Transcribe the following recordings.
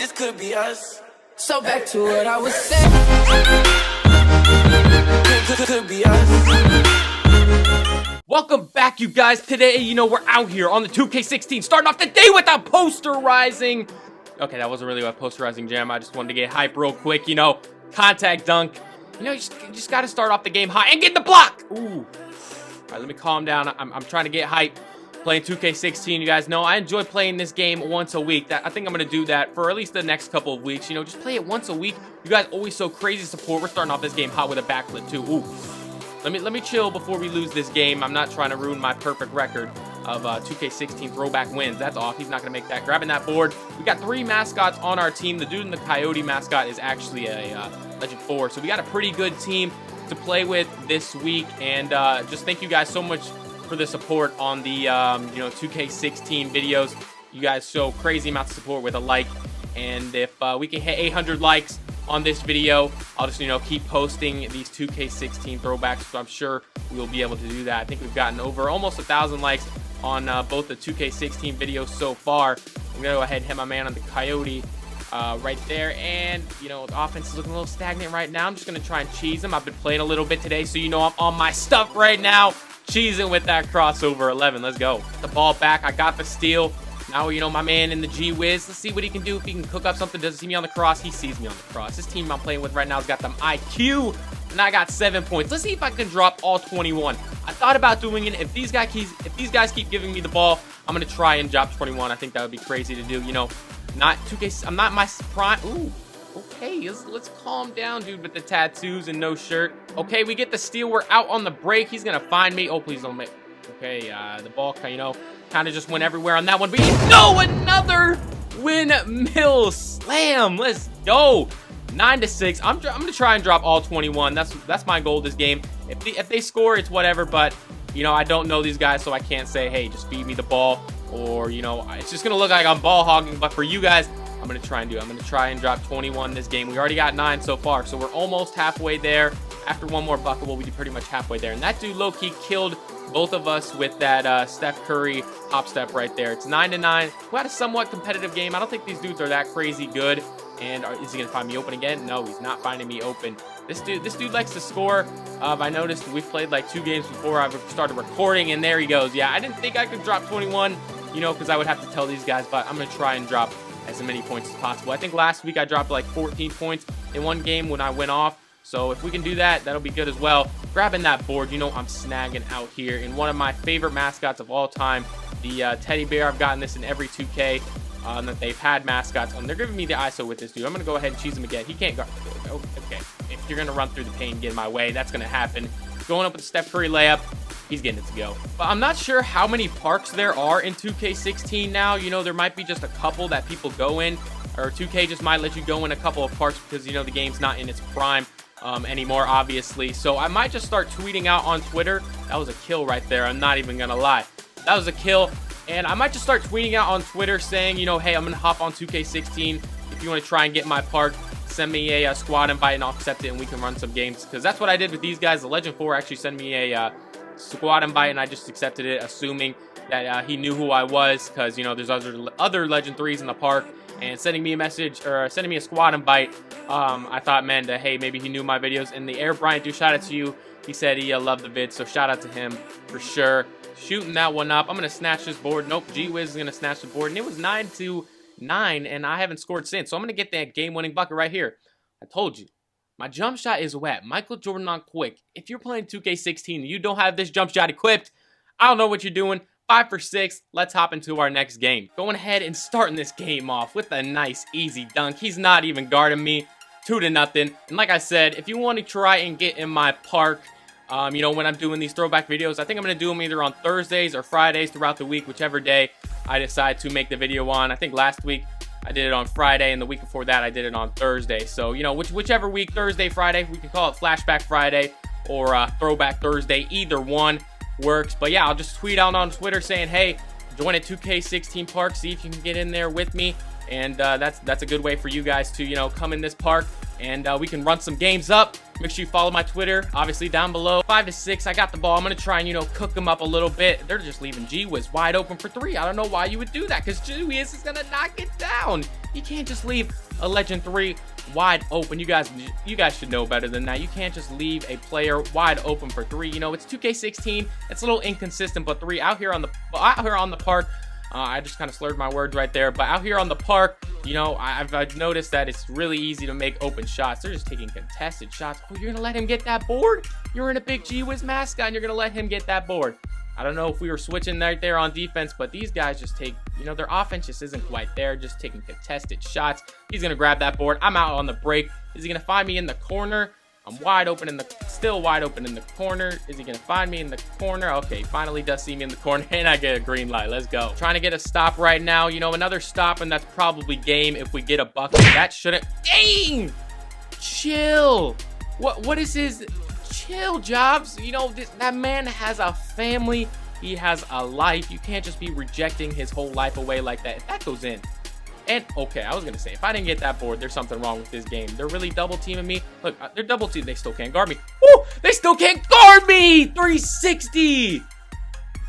This could be us. So back to what I was saying. Could be us. Welcome back, you guys. Today, we're out here on the 2K16, starting off the day with a posterizing. Okay, that wasn't really a posterizing jam. I just wanted to get hype real quick. Contact dunk. You just got to start off the game high and get the block. Ooh. All right, let me calm down. I'm trying to get hype. Playing 2K16, you guys know I enjoy playing this game once a week. I think I'm gonna do that for at least the next couple of weeks. Just play it once a week. You guys always so crazy support. We're starting off this game hot with a backflip too. Ooh. Let me chill before we lose this game. I'm not trying to ruin my perfect record of 2K16 Throwback wins. That's off. He's not gonna make that. Grabbing that board. We got 3 mascots on our team. The dude in the Coyote mascot is actually a Legend 4. So we got a pretty good team to play with this week. And just thank you guys so much for the support on the 2K16 videos. You guys show crazy amounts of support with a like, and if we can hit 800 likes on this video, I'll just keep posting these 2K16 throwbacks. So I'm sure we will be able to do that. I think we've gotten over almost 1,000 likes on both the 2K16 videos so far. I'm gonna go ahead and hit my man on the Coyote right there, and the offense is looking a little stagnant right now. I'm just gonna try and cheese him. I've been playing a little bit today, so I'm on my stuff right now. Cheesing with that crossover 11. Let's go. The ball back. I got the steal. Now, my man in the G-Wiz. Let's see what he can do. If he can cook up something. Does he see me on the cross? He sees me on the cross. This team I'm playing with right now has got them IQ, and I got 7 points. Let's see if I can drop all 21. I thought about doing it. If these guys keep giving me the ball, I'm gonna try and drop 21. I think that would be crazy to do. Not 2K. I'm not my prime. Ooh. Okay, let's calm down, dude, with the tattoos and no shirt. Okay, we get the steal. We're out on the break. He's gonna find me. Oh, please don't make. Okay, the ball, kind of just went everywhere on that one. But another windmill slam. Let's go. 9-6. I'm gonna try and drop all 21. That's my goal this game. If they score, it's whatever. But I don't know these guys, so I can't say, hey, just feed me the ball, or it's just gonna look like I'm ball hogging. But for you guys, I'm gonna try and drop 21 this game. We already got 9 so far, so we're almost halfway there. After one more bucket, we'll be pretty much halfway there. And that dude low-key killed both of us with that Steph Curry hop step right there. It's 9-9. We had a somewhat competitive game. I don't think these dudes are that crazy good. And is he gonna find me open again? No, he's not finding me open. This dude likes to score. I noticed we've played like 2 games before I started recording, and there he goes. Yeah, I didn't think I could drop 21, because I would have to tell these guys, but I'm gonna try and drop as many points as possible. I think last week I dropped like 14 points in one game when I went off. So if we can do that, that'll be good as well. Grabbing that board, I'm snagging out here in one of my favorite mascots of all time, the teddy bear. I've gotten this in every 2K that they've had mascots, and they're giving me the ISO with this dude. I'm gonna go ahead and cheese him again. He can't guard. Okay, if you're gonna run through the paint and get in my way, that's gonna happen. Going up with the Steph Curry layup. He's getting it to go. But I'm not sure how many parks there are in 2K16 now. There might be just a couple that people go in, or 2K just might let you go in a couple of parks because, the game's not in its prime anymore, obviously. So I might just start tweeting out on Twitter. That was a kill right there. I'm not even gonna lie. That was a kill. And I might just start tweeting out on Twitter saying, hey, I'm gonna hop on 2K16. If you want to try and get my park, send me a squad invite and I'll accept it and we can run some games. Because that's what I did with these guys. The Legend 4 actually sent me a squad invite, and I just accepted it, assuming that he knew who I was, because there's other Legend 3s in the park, and sending me a message or sending me a squad invite, I thought meant that, hey, maybe he knew my videos. And the Air Bryant dude, shout out to you. He said he loved the vid, so shout out to him for sure. Shooting that one up. I'm gonna snatch this board. Nope, G-Wiz is gonna snatch the board, and it was 9-9, and I haven't scored since. So I'm gonna get that game-winning bucket right here. I told you. My jump shot is wet. Michael Jordan on quick. If you're playing 2K16 and you don't have this jump shot equipped, I don't know what you're doing. 5 for 6. Let's hop into our next game. Going ahead and starting this game off with a nice, easy dunk. He's not even guarding me. 2-0. And like I said, if you want to try and get in my park, when I'm doing these throwback videos, I think I'm going to do them either on Thursdays or Fridays throughout the week, whichever day I decide to make the video on. I think last week I did it on Friday, and the week before that I did it on Thursday. So, whichever week, Thursday, Friday, we can call it Flashback Friday or Throwback Thursday. Either one works. But yeah, I'll just tweet out on Twitter saying, hey, join a 2K16 park, see if you can get in there with me. And that's a good way for you guys to, come in this park, and we can run some games up. Make sure you follow my Twitter, obviously down below. 5-6, I got the ball. I'm going to try and, cook them up a little bit. They're just leaving G-Wiz wide open for 3. I don't know why you would do that, because G-Wiz is going to knock it down. You can't just leave a Legend 3 wide open. You guys should know better than that. You can't just leave a player wide open for 3. You know, it's 2K16. It's a little inconsistent, but 3 out here on the park. I just kind of slurred my words right there, but out here on the park, you know, I've noticed that it's really easy to make open shots. They're just taking contested shots. Oh, you're gonna let him get that board? You're in a big G-Wiz mascot, and you're gonna let him get that board. I don't know if we were switching right there on defense, but these guys just take, you know, their offense just isn't quite there, just taking contested shots. He's gonna grab that board. I'm out on the break. Is he gonna find me in the corner? I'm still wide open in the corner. Is he gonna find me in the corner? Okay, he finally does see me in the corner, and I get a green light. Let's go. Trying to get a stop right now. You know, another stop, and that's probably game if we get a bucket. That shouldn't. Dang! Chill. What is his? Chill, Jobs. You know, that man has a family. He has a life. You can't just be rejecting his whole life away like that. If that goes in. And, okay, I was going to say, if I didn't get that board, there's something wrong with this game. They're really double-teaming me. Look, they're double-teaming. They still can't guard me. Woo! They still can't guard me! 360!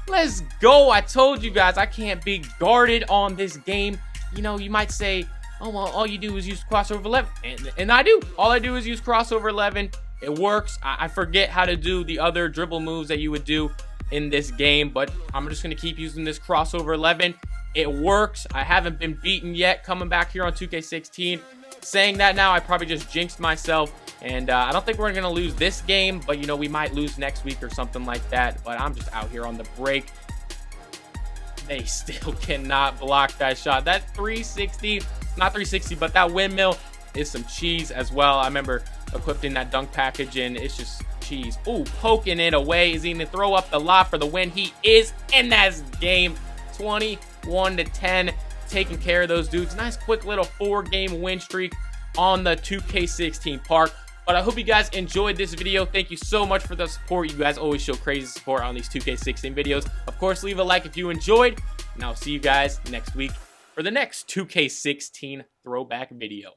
Let's go. I told you guys I can't be guarded on this game. You know, you might say, oh, well, all you do is use crossover 11. And I do. All I do is use crossover 11. It works. I forget how to do the other dribble moves that you would do in this game, but I'm just going to keep using this crossover 11. It works. I haven't been beaten yet coming back here on 2K16. Saying that now, I probably just jinxed myself. And I don't think we're going to lose this game, but, you know, we might lose next week or something like that. But I'm just out here on the break. They still cannot block that shot. That 360, not 360, but that windmill is some cheese as well. I remember equipping that dunk package, and it's just cheese. Ooh, poking it away. Is he going to throw up the lob for the win? He is, and that's game 21-10, taking care of those dudes. Nice quick little 4-game win streak on the 2K16 park. But I hope you guys enjoyed this video. Thank you so much for the support. You guys always show crazy support on these 2K16 videos. Of course, leave a like if you enjoyed, and I'll see you guys next week for the next 2K16 throwback video.